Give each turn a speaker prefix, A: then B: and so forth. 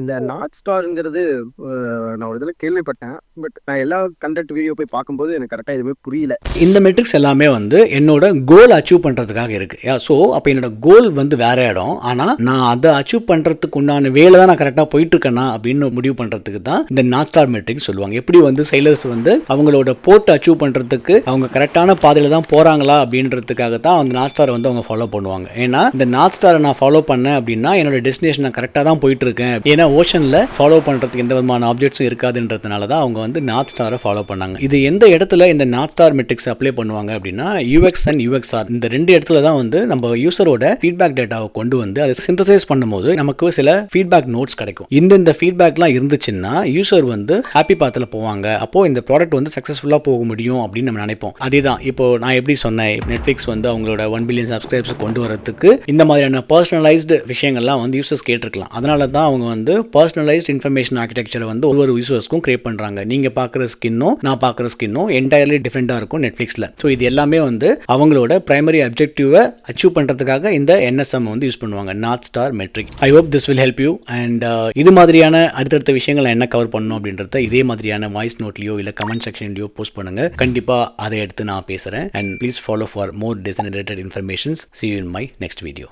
A: இந்த நார்த் ஸ்டார்ங்கிறது நான் ஒரு இதில் கேள்விப்பட்டேன். பட் நான் எல்லா கன்டென்ட் வீடியோ போய் பார்க்கும்போது எனக்கு கரெக்டாக எதுவுமே புரியல.
B: இந்த மெட்ரிக்ஸ் எல்லாமே வந்து என்னோட கோல் அச்சீவ் பண்ணுறதுக்காக இருக்குது. ஸோ அப்போ என்னோட கோல் வந்து வேற இடம். ஆனால் நான் அதை அச்சீவ் பண்ணுறதுக்கு உண்டான வேலை தான் நான் கரெக்டாக போயிட்டு இருக்கேனா அப்படின்னு முடிவு பண்ணுறதுக்கு தான் இந்த நார்த் ஸ்டார் மெட்ரிக்ஸ் சொல்லுவாங்க. எப்படி வந்து சைலர்ஸ் வந்து அவங்களோட போர்ட் அச்சீவ் பண்ணுறதுக்கு அவங்க கரெக்டான பாதையில் தான் போகிறாங்களா அப்படின்றதுக்காக தான் அந்த நார்த் ஸ்டாரை வந்து அவங்க ஃபாலோ பண்ணுவாங்க. ஏன்னா இந்த நார்த் ஸ்டாரை நான் ஃபாலோ பண்ணேன் அப்படின்னா என்னோட டெஸ்டினேஷன் நான் கரெக்டாக தான் போயிட்டு இருக்கேன். ஏன்னா ஓஷனில் ஃபாலோ பண்ணுறதுக்கு எந்த விதமான ஆப்ஜெக்ட்ஸும் இருக்காதுன்றதுனால தான் அவங்க வந்து நார்த் ஸ்டாரை ஃபாலோ பண்ணாங்க. இது எந்த இடத்துல இந்த நார்த் ஸ்டார் மெட்ரிக்ஸ் அப்ளை பண்ணுவாங்க அப்படின்னா யூஎக்ஸ் அண்ட் யூஎக்ஸ்ஆர் இந்த ரெண்டு இடத்துல தான் வந்து நம்ம யூசரோட ஃபீட்பேக் டேட்டாவை கொண்டு வந்து அதை சிந்தசைஸ் பண்ணும்போது நமக்கு சில ஃபீட்பேக் நோட்ஸ் கிடைக்கும். இந்த ஃபீட்பேக்லாம் இருந்துச்சுன்னா யூசர் வந்து ஹாப்பி பாத்தில் போவாங்க. அப்போ இந்த ப்ராடக்ட் வந்து சக்ஸஸ்ஃபுல்லாக போக முடியும் அப்படின்னு நம்ம நினைப்போம். அதே தான் இப்போ நான் எப்படி சொன்னேன், நெட்ஃப்ளிக்ஸ் வந்து அவங்களோட 1 பில்லியன் சப்ஸ்கிரைபர்ஸ் கொண்டு வரதுக்கு இந்த மாதிரியான பர்சனலைஸ்டு விஷயங்கள்லாம் வந்து யூசர்ஸ் கேட்டிருக்கலாம். அதனால தான் அவங்க வந்து பர்சனலைஸ்ட் இன்ஃபர்மேஷன் ஆர்கிடெக்சரை வந்து ஒவ்வொரு யூசர்ஸ்க்கும் கிரியேட் பண்றாங்க. நீங்க பார்க்குற ஸ்கின்னும் நான் பார்க்குற ஸ்கின்னும் என்டையர்லி டிஃப்ரெண்டாக இருக்கும் நெட்ஃப்ளிக்ஸில். ஸோ இது எல்லாமே வந்து அவங்களோட பிரைமரி அப்ஜெக்டிவை அச்சீவ் பண்ணுறதுக்காக இந்த என்எஸ்எம் வந்து யூஸ் பண்ணுவாங்க, north star metric. I hope this will help you. And இது மாதிரியான அடுத்தடுத்த விஷயங்களை என்ன கவர் பண்ணணும் அப்படின்றத இதே மாதிரியான வாய்ஸ் நோட்லையோ இல்லை கமெண்ட் செக்ஷன்லையோ போஸ்ட் பண்ணுங்க. கண்டிப்பாக அதை எடுத்து நான் பேசுகிறேன். And please follow for more design related informations. See you in my next video.